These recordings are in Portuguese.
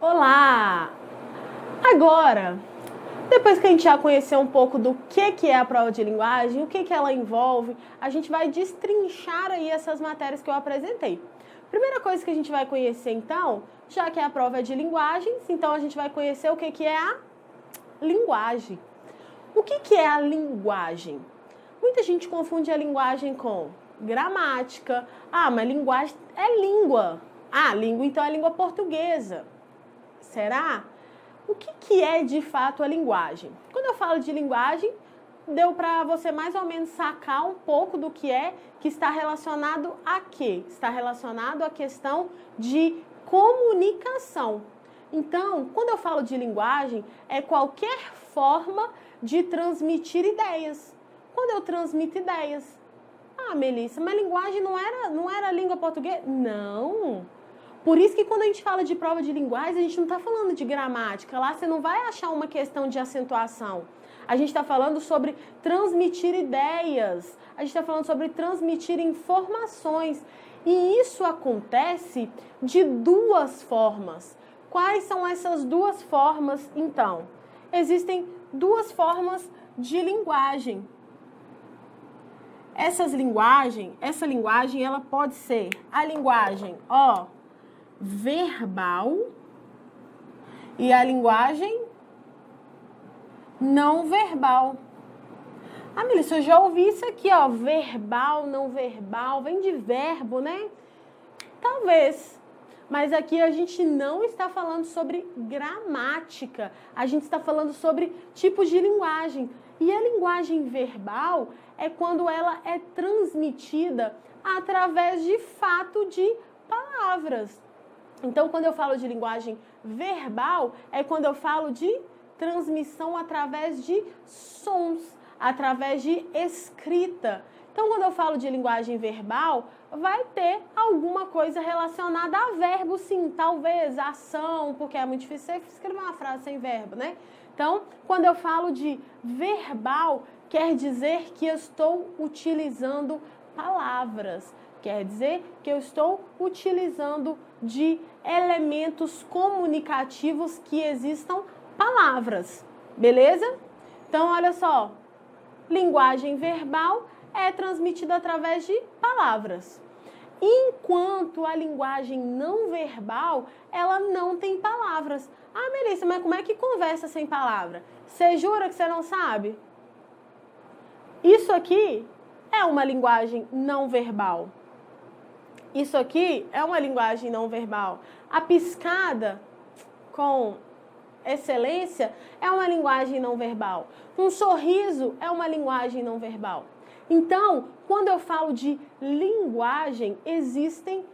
Olá! Agora, depois que a gente já conheceu um pouco do que é a prova de linguagem, o que ela envolve, a gente vai destrinchar aí essas matérias que eu apresentei. Primeira coisa que a gente vai conhecer então, já que a prova é de linguagens, então a gente vai conhecer o que é a linguagem. O que é a linguagem? Muita gente confunde a linguagem com gramática. Ah, mas linguagem é língua. Ah, língua então é língua portuguesa. Será? O que é de fato a linguagem? Quando eu falo de linguagem, deu para você mais ou menos sacar um pouco do que é, que está relacionado a quê? Está relacionado à questão de comunicação. Então, quando eu falo de linguagem, é qualquer forma de transmitir ideias. Quando eu transmito ideias. Ah, Melissa, mas linguagem não era língua portuguesa? Não. Por isso que quando a gente fala de prova de linguagem, a gente não está falando de gramática. Lá você não vai achar uma questão de acentuação. A gente está falando sobre transmitir ideias. A gente está falando sobre transmitir informações. E isso acontece de duas formas. Quais são essas duas formas, então? Existem duas formas de linguagem. Essa linguagem, ela pode ser a linguagem, verbal e a linguagem não verbal. Ah, Melissa, eu já ouvi isso aqui, verbal, não verbal, vem de verbo, né? Talvez. Mas aqui a gente não está falando sobre gramática, a gente está falando sobre tipos de linguagem. E a linguagem verbal é quando ela é transmitida através de fato de palavras. Então, quando eu falo de linguagem verbal, é quando eu falo de transmissão através de sons, através de escrita. Então, quando eu falo de linguagem verbal, vai ter alguma coisa relacionada a verbo, sim, talvez, ação, porque é muito difícil você escrever uma frase sem verbo, né? Então, quando eu falo de verbal, quer dizer que eu estou utilizando palavras, quer dizer que eu estou utilizando de elementos comunicativos que existam palavras, beleza? Então, olha só, linguagem verbal é transmitida através de palavras. Enquanto a linguagem não verbal, ela não tem palavras. Ah, Melissa, mas como é que conversa sem palavra? Você jura que você não sabe? Isso aqui é uma linguagem não verbal. Isso aqui é uma linguagem não verbal. A piscada com excelência é uma linguagem não verbal. Um sorriso é uma linguagem não verbal. Então, quando eu falo de linguagem, existem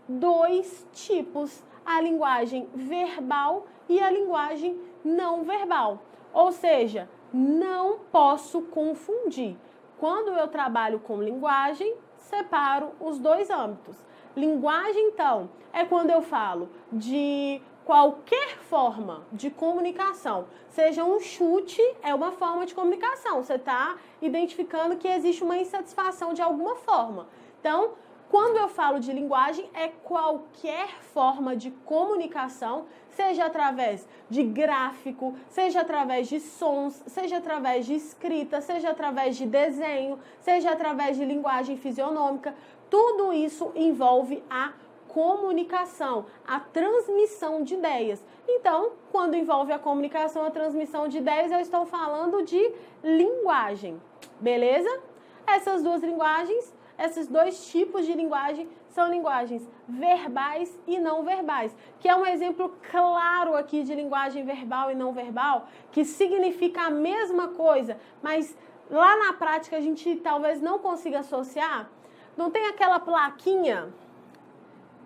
dois tipos: a linguagem verbal e a linguagem não verbal. Ou seja, não posso confundir. Quando eu trabalho com linguagem, separo os dois âmbitos. Linguagem, então, é quando eu falo de qualquer forma de comunicação, seja um chute, é uma forma de comunicação. Você está identificando que existe uma insatisfação de alguma forma. Então, quando eu falo de linguagem, é qualquer forma de comunicação, seja através de gráfico, seja através de sons, seja através de escrita, seja através de desenho, seja através de linguagem fisionômica. Tudo isso envolve a comunicação, a transmissão de ideias. Então, quando envolve a comunicação, a transmissão de ideias, eu estou falando de linguagem, beleza? Essas duas linguagens, esses dois tipos de linguagem são linguagens verbais e não verbais, que é um exemplo claro aqui de linguagem verbal e não verbal, que significa a mesma coisa, mas lá na prática a gente talvez não consiga associar. Não tem aquela plaquinha?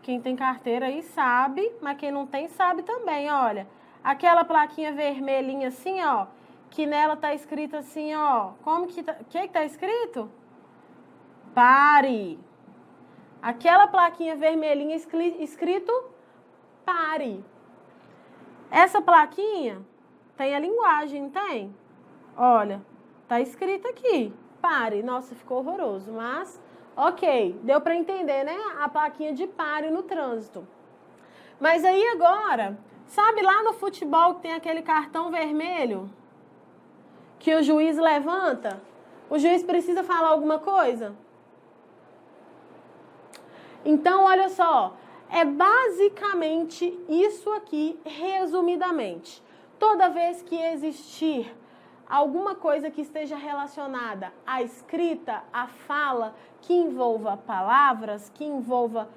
Quem tem carteira aí sabe, mas quem não tem sabe também, olha. Aquela plaquinha vermelhinha assim, que nela tá escrito assim, como que tá? O que tá escrito? Pare. Aquela plaquinha vermelhinha escrito pare. Essa plaquinha tem a linguagem, não tem? Olha, tá escrito aqui, pare. Nossa, ficou horroroso, mas ok, deu para entender, né? A plaquinha de pare no trânsito. Mas aí agora, Sabe lá no futebol que tem aquele cartão vermelho que o juiz levanta? O juiz precisa falar alguma coisa? Então, olha só, é basicamente isso aqui, resumidamente. Toda vez que existir alguma coisa que esteja relacionada à escrita, à fala, que envolva palavras, que envolva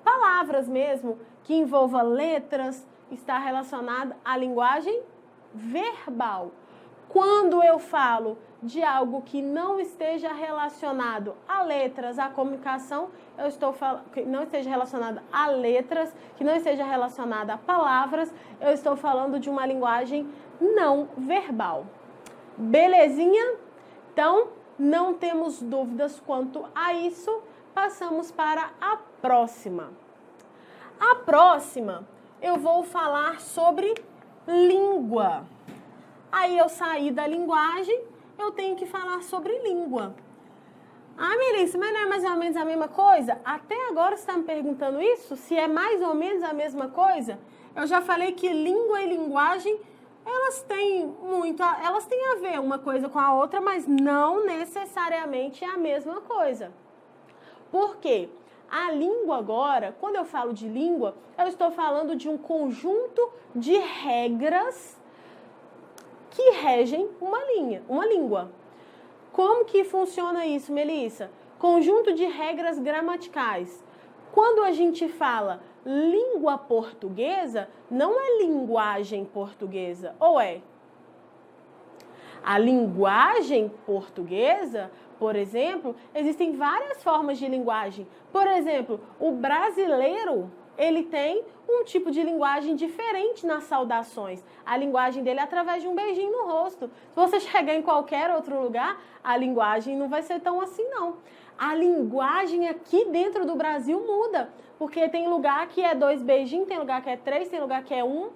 palavras mesmo, que envolva letras, está relacionada à linguagem verbal. Quando eu falo de algo que não esteja relacionado a letras, a comunicação, eu estou falando que não esteja relacionado a letras, que não esteja relacionado a palavras, eu estou falando de uma linguagem não verbal. Belezinha? Então, não temos dúvidas quanto a isso. Passamos para a próxima. A próxima, eu vou falar sobre língua. Aí eu saí da linguagem, eu tenho que falar sobre língua. Ah, Melissa, mas não é mais ou menos a mesma coisa? Até agora você está me perguntando isso? Se é mais ou menos a mesma coisa? Eu já falei que língua e linguagem, elas têm a ver uma coisa com a outra, mas não necessariamente é a mesma coisa. Por quê? A língua agora, quando eu falo de língua, eu estou falando de um conjunto de regras que regem uma língua. Como que funciona isso, Melissa? Conjunto de regras gramaticais. Quando a gente fala língua portuguesa, não é linguagem portuguesa, ou é? A linguagem portuguesa, por exemplo, existem várias formas de linguagem. Por exemplo, o brasileiro, ele tem um tipo de linguagem diferente nas saudações. A linguagem dele é através de um beijinho no rosto. Se você chegar em qualquer outro lugar, a linguagem não vai ser tão assim, não. A linguagem aqui dentro do Brasil muda, porque tem lugar que é 2 beijinhos, tem lugar que é 3, tem lugar que é 1.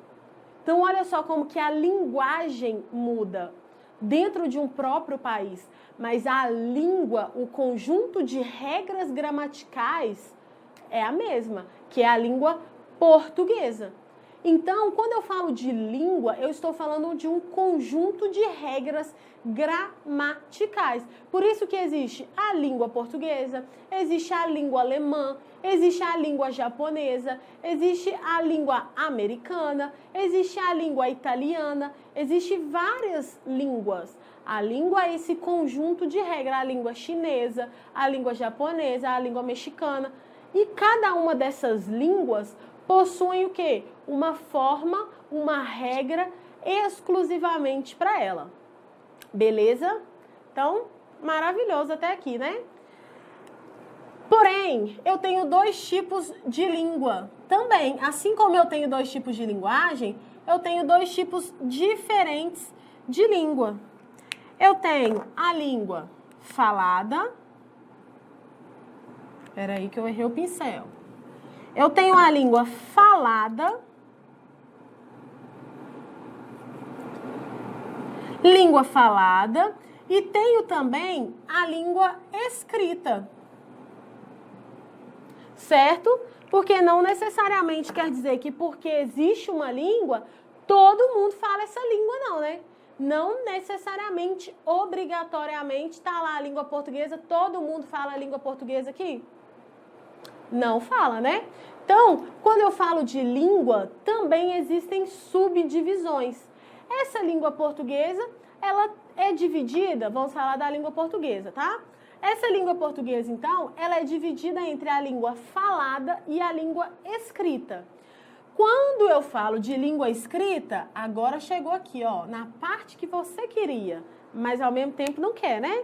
Então, olha só como que a linguagem muda dentro de um próprio país. Mas a língua, o conjunto de regras gramaticais é a mesma, que é a língua portuguesa. Então, quando eu falo de língua, eu estou falando de um conjunto de regras gramaticais. Por isso que existe a língua portuguesa, existe a língua alemã, existe a língua japonesa, existe a língua americana, existe a língua italiana, existe várias línguas. A língua é esse conjunto de regras, a língua chinesa, a língua japonesa, a língua mexicana. E cada uma dessas línguas possui o quê? Uma forma, uma regra exclusivamente para ela. Beleza? Então, maravilhoso até aqui, né? Porém, eu tenho 2 tipos de língua também. Assim como eu tenho 2 tipos de linguagem, eu tenho 2 tipos diferentes de língua. Eu tenho a língua falada. Espera aí que eu errei o pincel. Eu tenho a língua falada, e tenho também a língua escrita, certo? Porque não necessariamente quer dizer que porque existe uma língua, todo mundo fala essa língua não, né? Não necessariamente, obrigatoriamente, tá lá a língua portuguesa, todo mundo fala a língua portuguesa aqui? Não fala, né? Então, quando eu falo de língua, também existem subdivisões. Essa língua portuguesa, ela é dividida, vamos falar da língua portuguesa, tá? Essa língua portuguesa, então, ela é dividida entre a língua falada e a língua escrita. Quando eu falo de língua escrita, agora chegou aqui, ó, na parte que você queria, mas ao mesmo tempo não quer, né?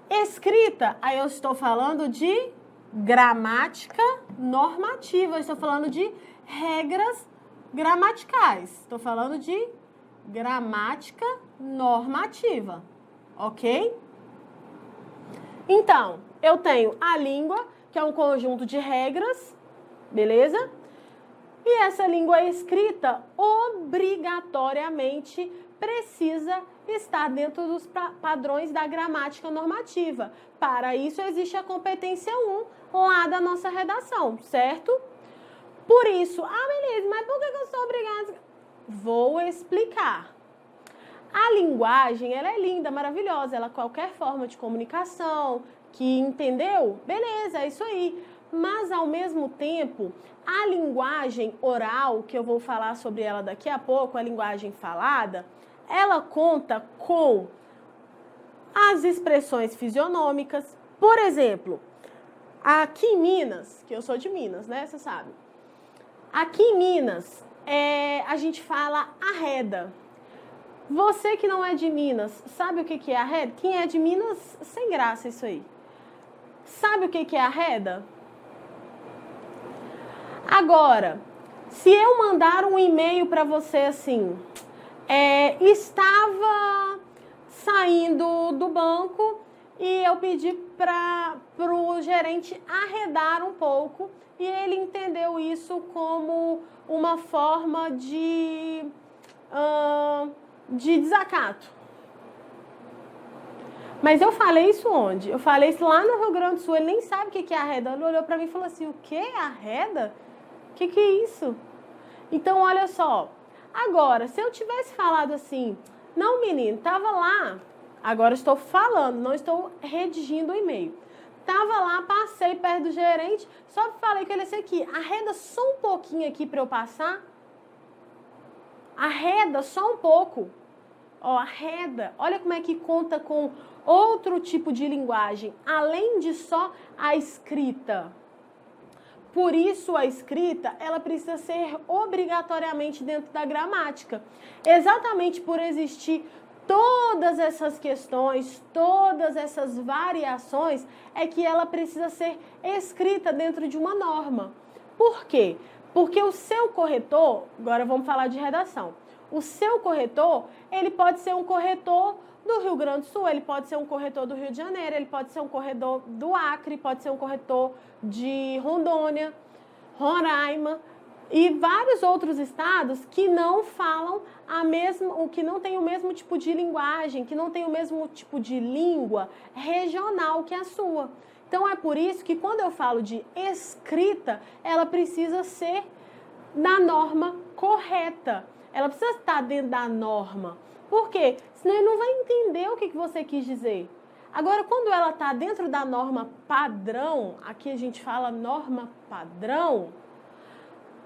Escrita, aí eu estou falando de gramática normativa, eu estou falando de regras gramaticais, estou falando de gramática normativa, ok? Então, eu tenho a língua, que é um conjunto de regras, beleza? E essa língua escrita, obrigatoriamente, precisa estar dentro dos padrões da gramática normativa. Para isso, existe a competência 1 lá da nossa redação, certo? Por isso, Melissa, mas por que eu sou obrigada? Vou explicar. A linguagem, ela é linda, maravilhosa, ela qualquer forma de comunicação, que entendeu? Beleza, é isso aí. Mas, ao mesmo tempo, a linguagem oral, que eu vou falar sobre ela daqui a pouco, a linguagem falada, ela conta com as expressões fisionômicas. Por exemplo, aqui em Minas, que eu sou de Minas, né, você sabe. Aqui em Minas, a gente fala arreda. Você que não é de Minas, sabe o que é arreda? Quem é de Minas, sem graça isso aí. Sabe o que é arreda? Agora, se eu mandar um e-mail para você assim, estava saindo do banco e eu pedi para o gerente arredar um pouco e ele entendeu isso como uma forma de desacato. Mas eu falei isso onde? Eu falei isso lá no Rio Grande do Sul, ele nem sabe o que é arreda. Ele olhou para mim e falou assim, o que? Arreda? O que é isso? Então, olha só. Agora, se eu tivesse falado assim, não, menino, tava lá, agora estou falando, não estou redigindo o e-mail. Tava lá, passei perto do gerente, só falei que ele ia aqui, arreda só um pouquinho aqui para eu passar. Arreda só um pouco. Ó, arreda. Olha como é que conta com outro tipo de linguagem, além de só a escrita. Por isso, a escrita, ela precisa ser obrigatoriamente dentro da gramática. Exatamente por existir todas essas questões, todas essas variações, é que ela precisa ser escrita dentro de uma norma. Por quê? Porque o seu corretor, agora vamos falar de redação, o seu corretor, ele pode ser um corretor do Rio Grande do Sul, ele pode ser um corretor do Rio de Janeiro, ele pode ser um corretor do Acre, pode ser um corretor de Rondônia, Roraima e vários outros estados que não falam que não tem o mesmo tipo de linguagem, que não tem o mesmo tipo de língua regional que a sua. Então é por isso que quando eu falo de escrita, ela precisa ser da norma correta. Ela precisa estar dentro da norma. Por quê? Senão ele não vai entender o que você quis dizer. Agora, quando ela está dentro da norma padrão, aqui a gente fala norma padrão,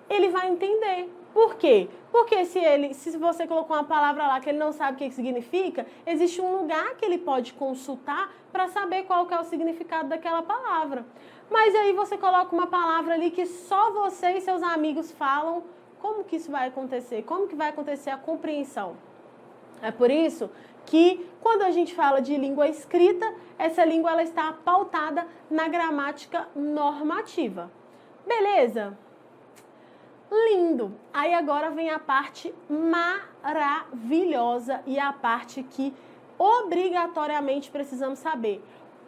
ele vai entender. Por quê? Porque se você colocou uma palavra lá que ele não sabe o que significa, existe um lugar que ele pode consultar para saber qual que é o significado daquela palavra. Mas aí você coloca uma palavra ali que só você e seus amigos falam. Como que isso vai acontecer? Como que vai acontecer a compreensão? É por isso que quando a gente fala de língua escrita, essa língua ela está pautada na gramática normativa. Beleza? Lindo! Aí agora vem a parte maravilhosa e a parte que obrigatoriamente precisamos saber.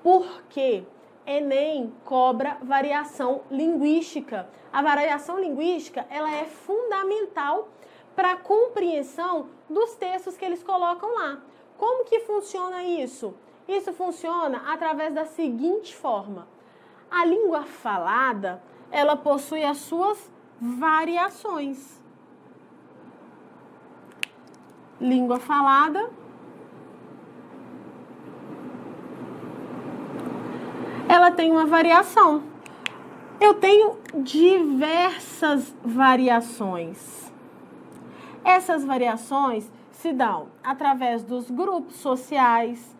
Por quê? Enem cobra variação linguística. A variação linguística, ela é fundamental para a compreensão dos textos que eles colocam lá. Como que funciona isso? Isso funciona através da seguinte forma. A língua falada, ela possui as suas variações. Língua falada. Ela tem uma variação. Eu tenho diversas variações. Essas variações se dão através dos grupos sociais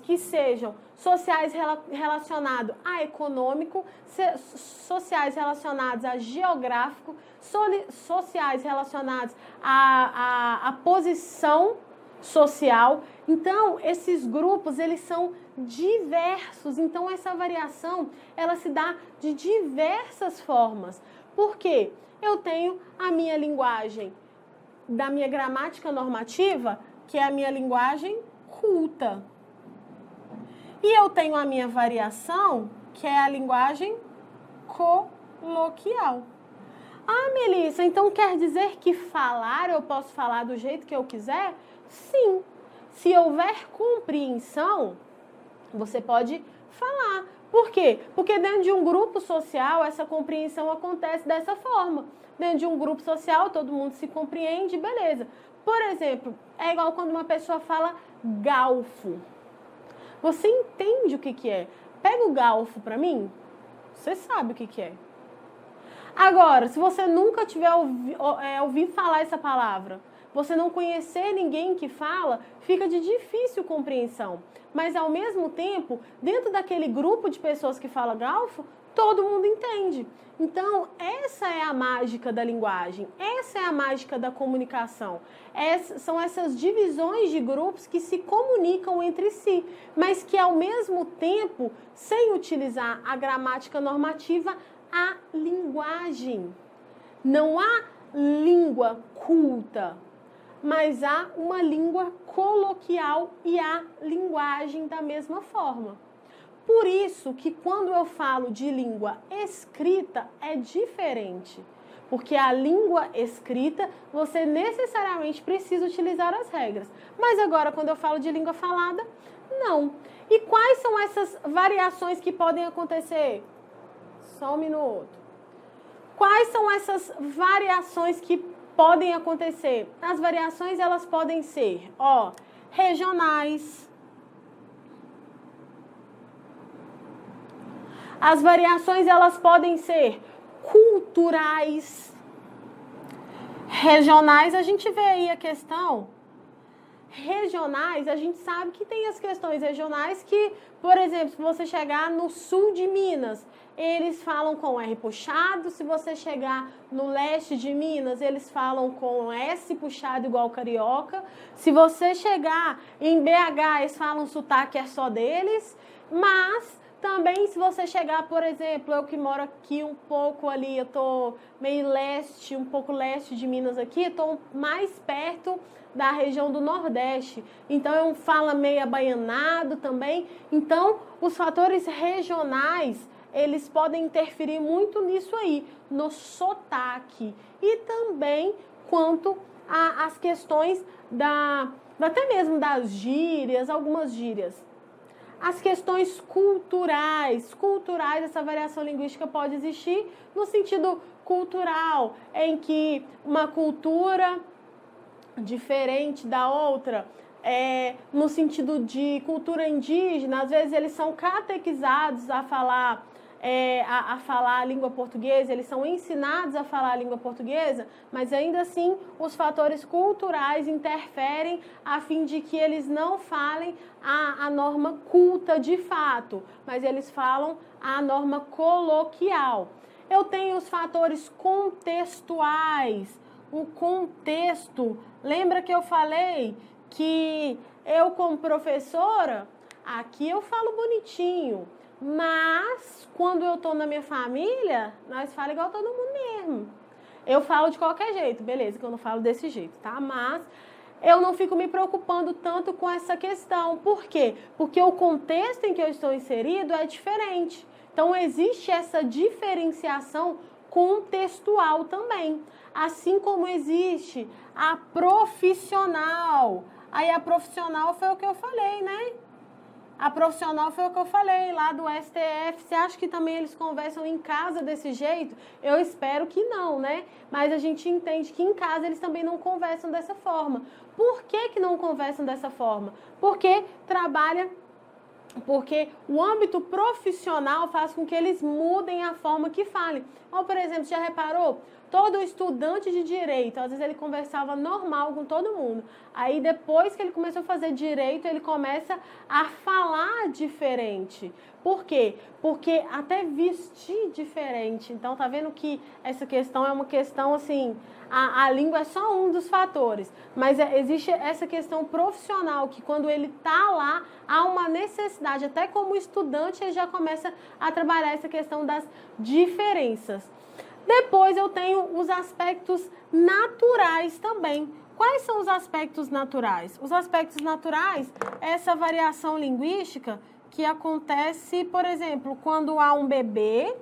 que sejam sociais relacionados a econômico, sociais relacionados a geográfico, sociais relacionados a posição social. Então, esses grupos, eles são diversos. Então, essa variação, ela se dá de diversas formas. Por quê? Eu tenho a minha linguagem da minha gramática normativa, que é a minha linguagem culta. E eu tenho a minha variação, que é a linguagem coloquial. Ah, Melissa, então quer dizer que falar eu posso falar do jeito que eu quiser? Sim. Se houver compreensão, você pode falar. Por quê? Porque dentro de um grupo social, essa compreensão acontece dessa forma. Dentro de um grupo social, todo mundo se compreende, beleza. Por exemplo, é igual quando uma pessoa fala galfo. Você entende o que é? Pega o galfo para mim, você sabe o que é. Agora, se você nunca tiver ouvido falar essa palavra, você não conhecer ninguém que fala, fica de difícil compreensão. Mas, ao mesmo tempo, dentro daquele grupo de pessoas que fala galfo, todo mundo entende. Então, essa é a mágica da linguagem, essa é a mágica da comunicação. São essas divisões de grupos que se comunicam entre si, mas que, ao mesmo tempo, sem utilizar a gramática normativa, a linguagem. Não há língua culta, mas há uma língua coloquial e há linguagem da mesma forma. Por isso que quando eu falo de língua escrita é diferente, porque a língua escrita você necessariamente precisa utilizar as regras. Mas agora quando eu falo de língua falada, não. E quais são essas variações que podem acontecer? Só um minuto. Quais são essas variações que podem acontecer? As variações elas podem ser, regionais. As variações elas podem ser culturais. Regionais, a gente vê aí a questão. Regionais, a gente sabe que tem as questões regionais que, por exemplo, se você chegar no sul de Minas, eles falam com R puxado. Se você chegar no leste de Minas, eles falam com S puxado igual carioca. Se você chegar em BH, eles falam sotaque é só deles. Mas também se você chegar, por exemplo, eu que moro aqui um pouco ali, eu tô meio leste, um pouco leste de Minas aqui, estou mais perto da região do Nordeste. Então eu falo meio abaianado também. Então os fatores regionais eles podem interferir muito nisso aí, no sotaque. E também quanto às questões até mesmo das gírias, algumas gírias. As questões culturais, essa variação linguística pode existir no sentido cultural, em que uma cultura diferente da outra, no sentido de cultura indígena, às vezes eles são catequizados a falar a língua portuguesa, eles são ensinados a falar a língua portuguesa, mas ainda assim os fatores culturais interferem a fim de que eles não falem a norma culta de fato, mas eles falam a norma coloquial. Eu tenho os fatores contextuais. O contexto, lembra que eu falei que eu como professora, aqui eu falo bonitinho, mas quando eu tô na minha família, nós falamos igual todo mundo mesmo. Eu falo de qualquer jeito, beleza, que eu não falo desse jeito, tá? Mas eu não fico me preocupando tanto com essa questão. Por quê? Porque o contexto em que eu estou inserido é diferente. Então, existe essa diferenciação contextual também. Assim como existe a profissional. Aí, a profissional foi o que eu falei, né? A profissional foi o que eu falei lá do STF. Você acha que também eles conversam em casa desse jeito? Eu espero que não, né? Mas a gente entende que em casa eles também não conversam dessa forma. Por que não conversam dessa forma? Porque o âmbito profissional faz com que eles mudem a forma que falem. Ou, por exemplo, já reparou? Todo estudante de direito, às vezes ele conversava normal com todo mundo. Aí depois que ele começou a fazer direito, ele começa a falar diferente. Por quê? Porque até vestir diferente. Então, tá vendo que essa questão é uma questão assim, a língua é só um dos fatores. Mas existe essa questão profissional, que quando ele tá lá, há uma necessidade. Até como estudante, ele já começa a trabalhar essa questão das diferenças. Depois eu tenho os aspectos naturais também. Quais são os aspectos naturais? Os aspectos naturais é essa variação linguística que acontece, por exemplo, quando há um bebê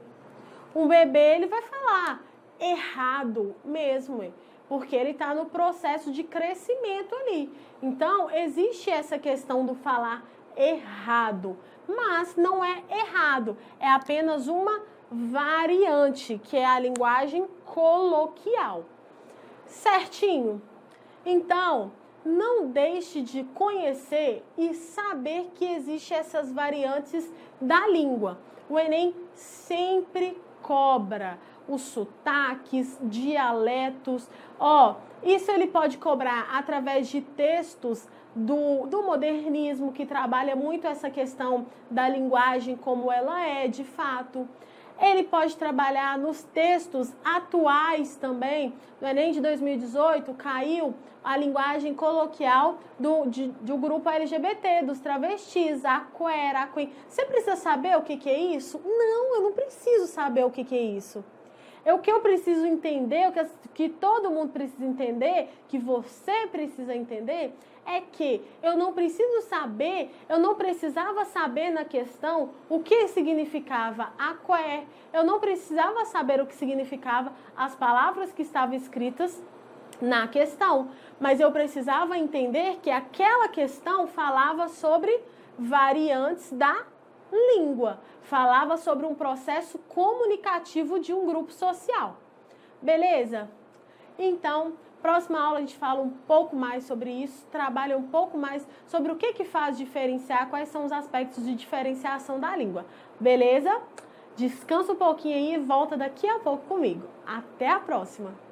ele vai falar errado mesmo, porque ele está no processo de crescimento ali. Então, existe essa questão do falar errado. mas não é errado, é apenas uma variante, que é a linguagem coloquial. Certinho? Então, não deixe de conhecer e saber que existem essas variantes da língua. O Enem sempre cobra os sotaques, dialetos. Isso ele pode cobrar através de textos do modernismo, que trabalha muito essa questão da linguagem como ela é, de fato. Ele pode trabalhar nos textos atuais também. No Enem de 2018, caiu a linguagem coloquial do grupo LGBT, dos travestis, a queer, a queen. Você precisa saber o que é isso? Não, eu não preciso saber o que é isso. O que eu preciso entender, o que todo mundo precisa entender, que você precisa entender, é que eu não preciso saber, eu não precisava saber na questão o que significava aqué, eu não precisava saber o que significava as palavras que estavam escritas na questão, mas eu precisava entender que aquela questão falava sobre variantes da língua, falava sobre um processo comunicativo de um grupo social. Beleza? Então, próxima aula a gente fala um pouco mais sobre isso, trabalha um pouco mais sobre o que faz diferenciar, quais são os aspectos de diferenciação da língua. Beleza? Descansa um pouquinho aí e volta daqui a pouco comigo. Até a próxima!